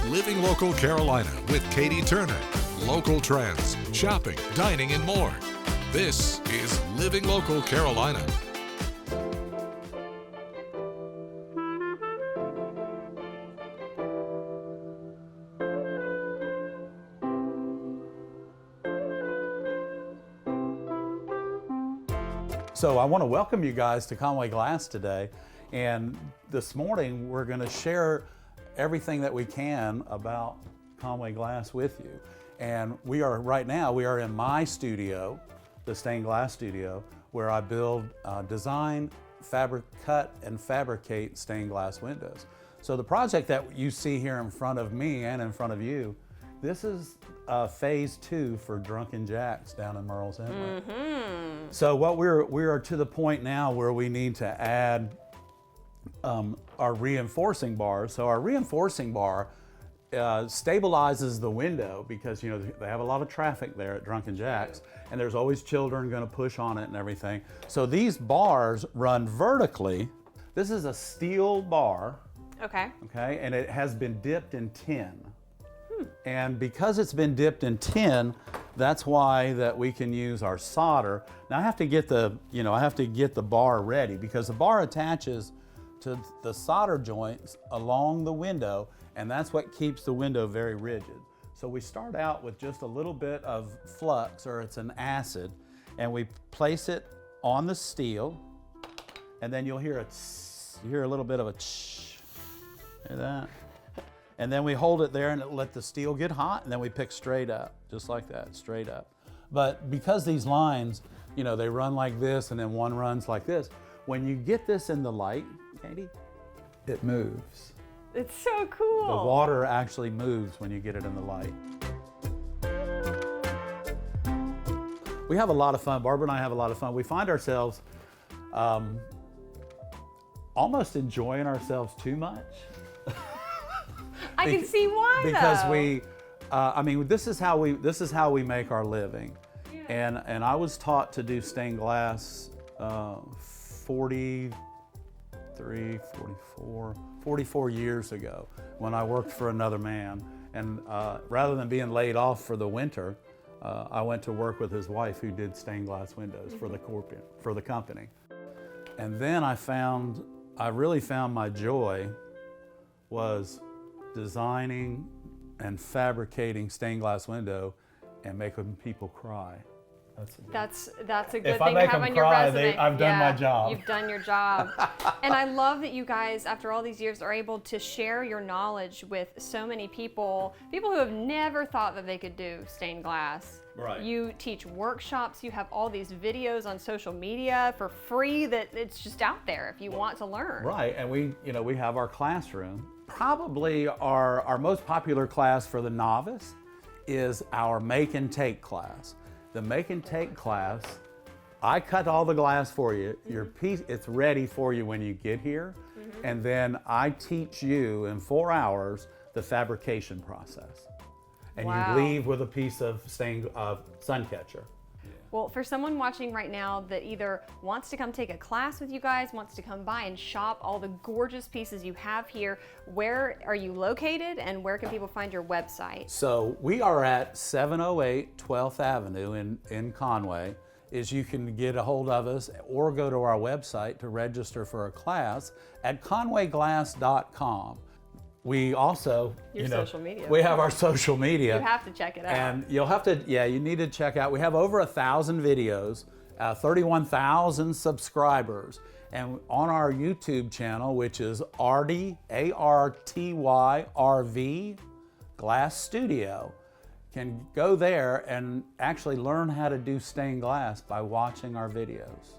Living Local Carolina with Katie Turner. Local trends, shopping, dining, and more. This is Living Local Carolina. So I want to welcome you guys to Conway Glass today, and this morning we're going to share everything that we can about Conway Glass with you. And right now we are in my studio, the stained glass studio, where I build, design, cut and fabricate stained glass windows. So the project that you see here in front of me and in front of you, this is phase 2 for Drunken Jack's down in Murrells Inlet. So what we are to the point now where we need to add our reinforcing bars. So our reinforcing bar stabilizes the window because they have a lot of traffic there at Drunken Jack's, and there's always children going to push on it and everything. So these bars run vertically. This is a steel bar. Okay, and it has been dipped in tin. And because it's been dipped in tin, that's why that we can use our solder. Now I have to get the bar ready because the bar attaches to the solder joints along the window, and that's what keeps the window very rigid. So we start out with just a little bit of flux, or it's an acid, and we place it on the steel, and then you'll hear a little bit of a tsh. Hear that? And then we hold it there and let the steel get hot, and then we pick straight up, just like that, straight up. But because these lines, they run like this and then one runs like this, when you get this in the light, Katie, it moves. It's so cool. The water actually moves when you get it in the light. We have a lot of fun. Barbara and I have a lot of fun. We find ourselves almost enjoying ourselves too much. I can see why, because though. this is how we make our living. Yeah. And I was taught to do stained glass 44 years ago when I worked for another man. And rather than being laid off for the winter, I went to work with his wife who did stained glass windows for the company. And then I really found my joy was designing and fabricating stained glass window and making people cry. That's a good thing to have on your resume. I've done my job. You've done your job. And I love that you guys, after all these years, are able to share your knowledge with so many people who have never thought that they could do stained glass. Right. You teach workshops, you have all these videos on social media for free that it's just out there if you want to learn. Right, and we have our classroom. Probably our most popular class for the novice is our make and take class. The make and take class, I cut all the glass for you. Your piece, it's ready for you when you get here. And then I teach you in 4 hours the fabrication process. And wow. You leave with a piece of sun catcher. Well, for someone watching right now that either wants to come take a class with you guys, wants to come by and shop all the gorgeous pieces you have here, where are you located and where can people find your website? So we are at 708 12th Avenue in Conway. You can get a hold of us or go to our website to register for a class at conwayglass.com. We also, social media. We have our social media. You have to check it out. And you need to check out. We have over 1,000 videos, 31,000 subscribers. And on our YouTube channel, which is Arty, ARTYRV, Glass Studio, can go there and actually learn how to do stained glass by watching our videos.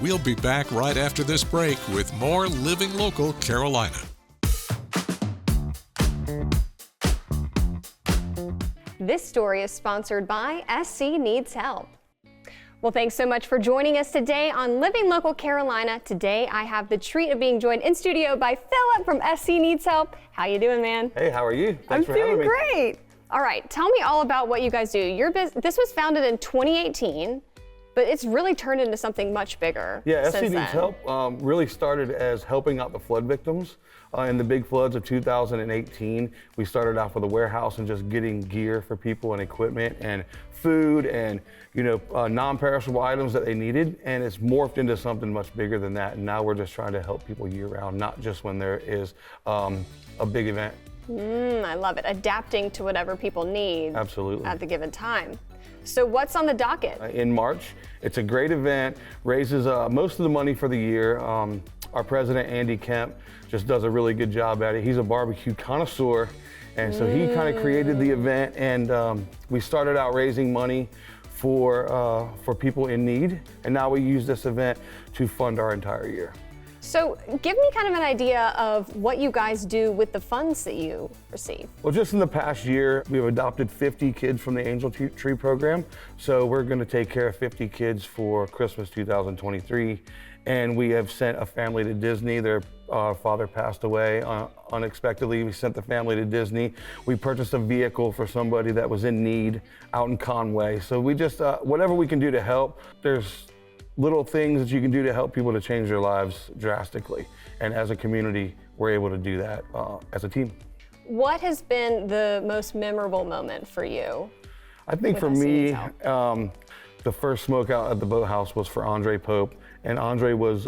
We'll be back right after this break with more Living Local Carolina. This story is sponsored by SC Needs Help. Well, thanks so much for joining us today on Living Local Carolina. Today, I have the treat of being joined in studio by Philip from SC Needs Help. How you doing, man? Hey, how are you? Thanks for having me. I'm doing great. All right, tell me all about what you guys do. This was founded in 2018, but it's really turned into something much bigger. Yeah, SC since Needs then. Help really started as helping out the flood victims. In the big floods of 2018, we started off with a warehouse and just getting gear for people and equipment and food and non-perishable items that they needed, and it's morphed into something much bigger than that. And now we're just trying to help people year-round, not just when there is a big event. I love it. Adapting to whatever people need. Absolutely. At the given time. So what's on the docket? In March, it's a great event, raises most of the money for the year. Our president, Andy Kemp, just does a really good job at it. He's a barbecue connoisseur, and so he kind of created the event, and we started out raising money for people in need, and now we use this event to fund our entire year. So give me kind of an idea of what you guys do with the funds that you receive. Well, just in the past year, we've adopted 50 kids from the Angel Tree program. So we're going to take care of 50 kids for Christmas 2023. And we have sent a family to Disney. Their father passed away unexpectedly. We sent the family to Disney. We purchased a vehicle for somebody that was in need out in Conway. So we just, whatever we can do to help, there's little things that you can do to help people to change their lives drastically. And as a community, we're able to do that as a team. What has been the most memorable moment for you? I think for me, the first smoke out at the boathouse was for Andre Pope. And Andre was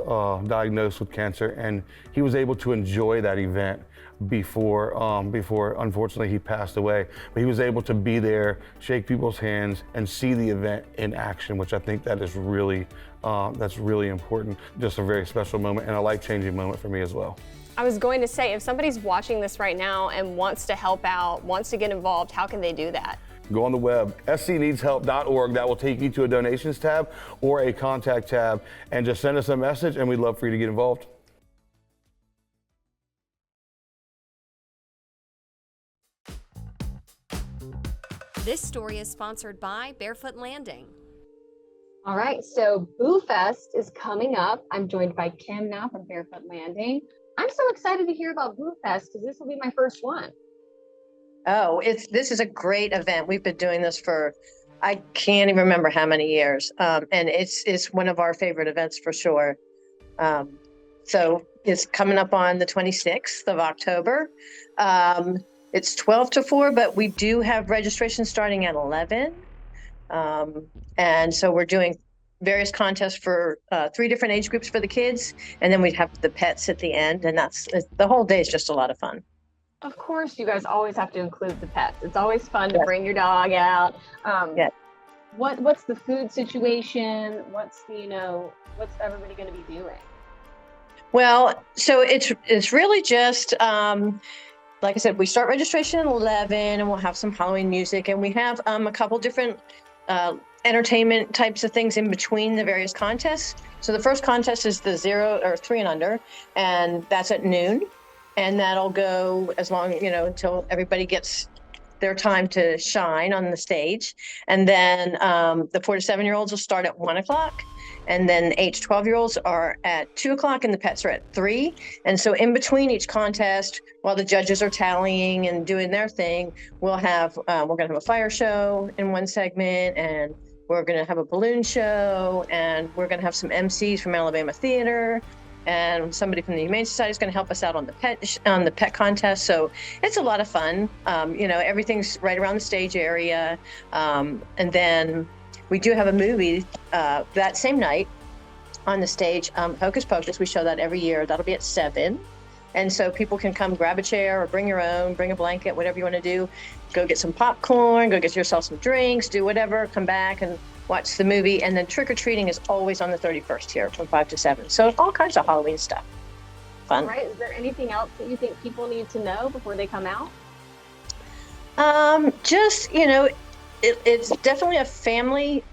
diagnosed with cancer, and he was able to enjoy that event before unfortunately he passed away. But he was able to be there, shake people's hands, and see the event in action, which I think that is really, that's really important. Just a very special moment and a life-changing moment for me as well. I was going to say, if somebody's watching this right now and wants to help out, wants to get involved, how can they do that? Go on the web, scneedshelp.org. That will take you to a donations tab or a contact tab, and just send us a message, and we'd love for you to get involved. This story is sponsored by Barefoot Landing. All right, so Boo Fest is coming up. I'm joined by Kim now from Barefoot Landing. I'm so excited to hear about Boo Fest because this will be my first one. Oh, this is a great event. We've been doing this for, I can't even remember how many years. And it's one of our favorite events for sure. So it's coming up on the 26th of October. It's 12 to 4, but we do have registration starting at 11. And so we're doing various contests for 3 different age groups for the kids. And then we'd have the pets at the end. And the whole day is just a lot of fun. Of course, you guys always have to include the pets. It's always fun to bring your dog out. Yes. What's the food situation? What's everybody going to be doing? Well, so it's really just, like I said, we start registration at 11 and we'll have some Halloween music, and we have a couple different entertainment types of things in between the various contests. So the first contest is the 0 or 3 and under, and that's at noon. And that'll go as long, until everybody gets their time to shine on the stage. And then the 4 to 7-year-olds will start at 1 o'clock. And then 8 to 12-year-olds are at 2 o'clock, and the pets are at 3. And so in between each contest, while the judges are tallying and doing their thing, we're going to have a fire show in one segment, and we're going to have a balloon show, and we're going to have some MCs from Alabama Theater. And somebody from the Humane Society is going to help us out on the pet contest. So it's a lot of fun. Everything's right around the stage area. And then we do have a movie that same night on the stage, Hocus Pocus. We show that every year. That'll be at 7. And so people can come grab a chair or bring your own, bring a blanket, whatever you want to do. Go get some popcorn, go get yourself some drinks, do whatever, come back and watch the movie. And then trick-or-treating is always on the 31st here from 5 to 7. So all kinds of Halloween stuff. Fun. All right. Is there anything else that you think people need to know before they come out? It's definitely a family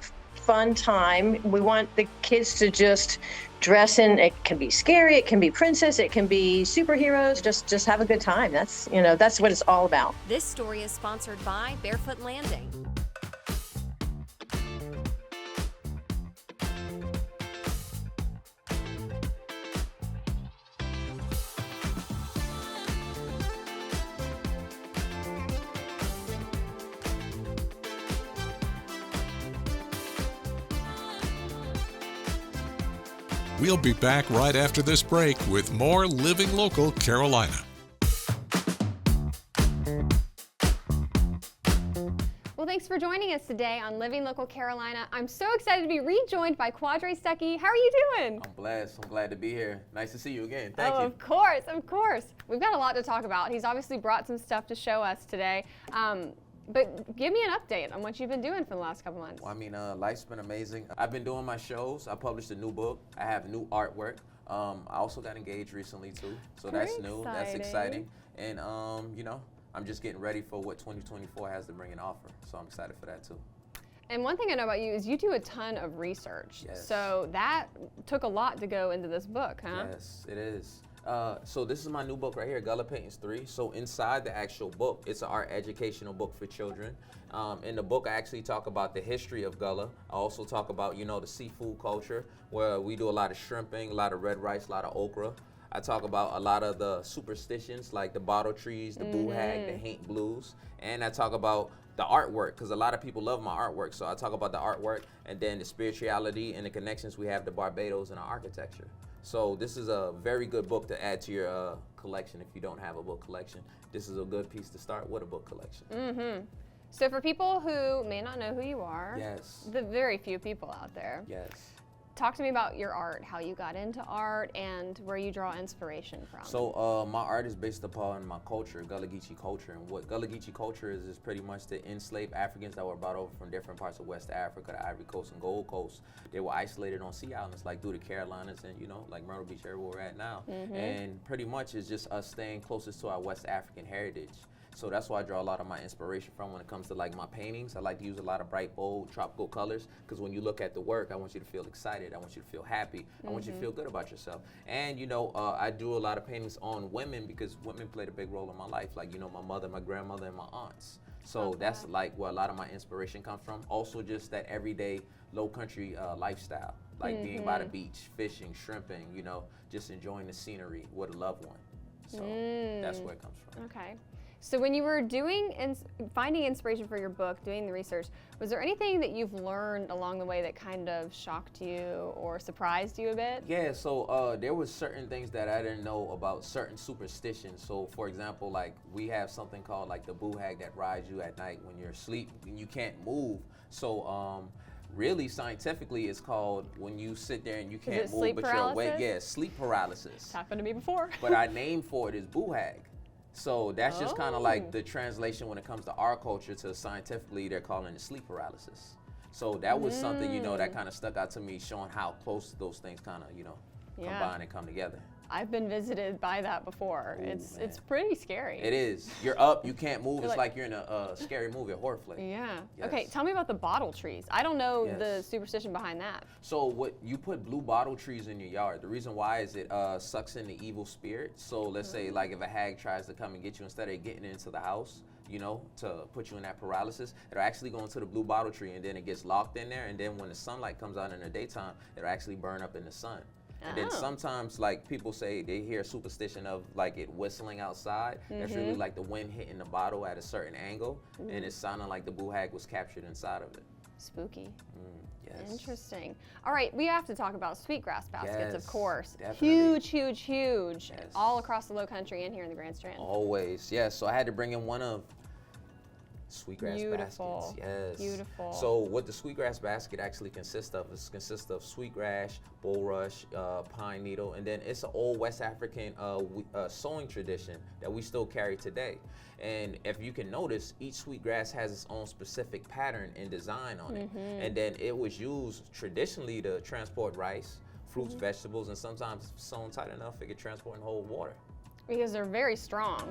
fun time. We want the kids to just dress in. It can be scary, it can be princess, it can be superheroes. Just have a good time. That's what it's all about. This story is sponsored by Barefoot Landing. We'll be back right after this break with more Living Local Carolina. Well, thanks for joining us today on Living Local Carolina. I'm so excited to be rejoined by Quadre Stuckey. How are you doing? I'm blessed. I'm glad to be here. Nice to see you again. Thank you. Of course, of course. We've got a lot to talk about. He's obviously brought some stuff to show us today. But give me an update on what you've been doing for the last couple months. Well, I mean, life's been amazing. I've been doing my shows. I published a new book. I have new artwork. I also got engaged recently too, so that's new. That's exciting. And I'm just getting ready for what 2024 has to bring and offer. So I'm excited for that too. And one thing I know about you is you do a ton of research. Yes. So that took a lot to go into this book, huh? Yes, it is. So this is my new book right here, Gullah Paintings 3. So inside the actual book, it's an art educational book for children. In the book, I actually talk about the history of Gullah. I also talk about, the seafood culture, where we do a lot of shrimping, a lot of red rice, a lot of okra. I talk about a lot of the superstitions, like the bottle trees, the buhag, the haint blues. And I talk about the artwork, because a lot of people love my artwork. So I talk about the artwork and then the spirituality and the connections we have to Barbados and our architecture. So this is a very good book to add to your collection if you don't have a book collection. This is a good piece to start with a book collection. Mm-hmm. So for people who may not know who you are, Yes. the very few people out there, Yes. talk to me about your art, how you got into art, and where you draw inspiration from. So my art is based upon my culture, Gullah Geechee culture. And what Gullah Geechee culture is pretty much the enslaved Africans that were brought over from different parts of West Africa, the Ivory Coast and Gold Coast. They were isolated on sea islands like through the Carolinas and, like Myrtle Beach, area where we're at now. And pretty much it's just us staying closest to our West African heritage. So that's why I draw a lot of my inspiration from when it comes to like my paintings. I like to use a lot of bright, bold, tropical colors, because when you look at the work, I want you to feel excited. I want you to feel happy. I want you to feel good about yourself. And I do a lot of paintings on women because women played a big role in my life. Like, my mother, my grandmother, and my aunts. So that's like where a lot of my inspiration comes from. Also just that everyday low country lifestyle, like being by the beach, fishing, shrimping, just enjoying the scenery with a loved one. So that's where it comes from. Okay. So when you were finding inspiration for your book, doing the research, was there anything that you've learned along the way that kind of shocked you or surprised you a bit? Yeah, so there was certain things that I didn't know about certain superstitions. So for example, like we have something called like the buhag that rides you at night when you're asleep and you can't move. So really scientifically it's called when you sit there and you can't move but you're awake. Yeah, sleep paralysis. It's happened to me before. But our name for it is buhag. So that's just kind of like the translation when it comes to our culture to scientifically they're calling it sleep paralysis. So that was something, that kind of stuck out to me, showing how close those things kind of, combine and come together. I've been visited by that before. Ooh, it's pretty scary. It is. You're up, you can't move. It's like you're in a scary movie, a horror flick. Yeah. Yes. Okay, tell me about the bottle trees. I don't know the superstition behind that. So what you put blue bottle trees in your yard. The reason why is it sucks in the evil spirit. So let's say like if a hag tries to come and get you, instead of getting into the house, to put you in that paralysis, it'll actually go into the blue bottle tree and then it gets locked in there. And then when the sunlight comes out in the daytime, it'll actually burn up in the sun. And then sometimes, like, people say they hear superstition of, like, it whistling outside. That's really like the wind hitting the bottle at a certain angle, and it's sounding like the buhag was captured inside of it. Spooky. Yes. Interesting. All right, we have to talk about sweetgrass baskets, of course. Definitely. Huge, huge, huge. Yes. All across the Low Country and here in the Grand Strand. Always, yes. So I had to bring in one of sweetgrass Beautiful. baskets. Yes. Beautiful. So what the sweetgrass basket actually consists of is sweetgrass, bulrush, pine needle, and then it's an old West African sewing tradition that we still carry today. And if you can notice, each sweetgrass has its own specific pattern and design on it. And then it was used traditionally to transport rice, fruits, vegetables, and sometimes sewn tight enough it could transport and hold water. Because they're very strong.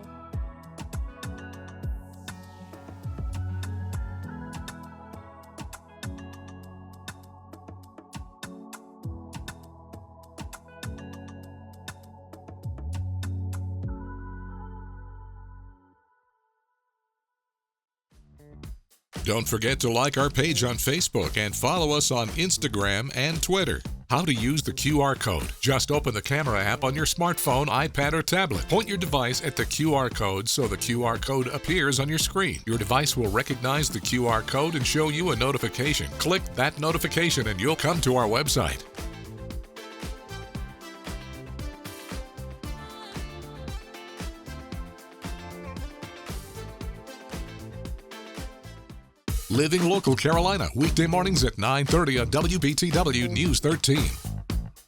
Don't forget to like our page on Facebook and follow us on Instagram and Twitter. How to use the QR code. Just open the camera app on your smartphone, iPad, or tablet. Point your device at the QR code so the QR code appears on your screen. Your device will recognize the QR code and show you a notification. Click that notification and you'll come to our website. Living Local Carolina, weekday mornings at 9:30 on WBTW News 13.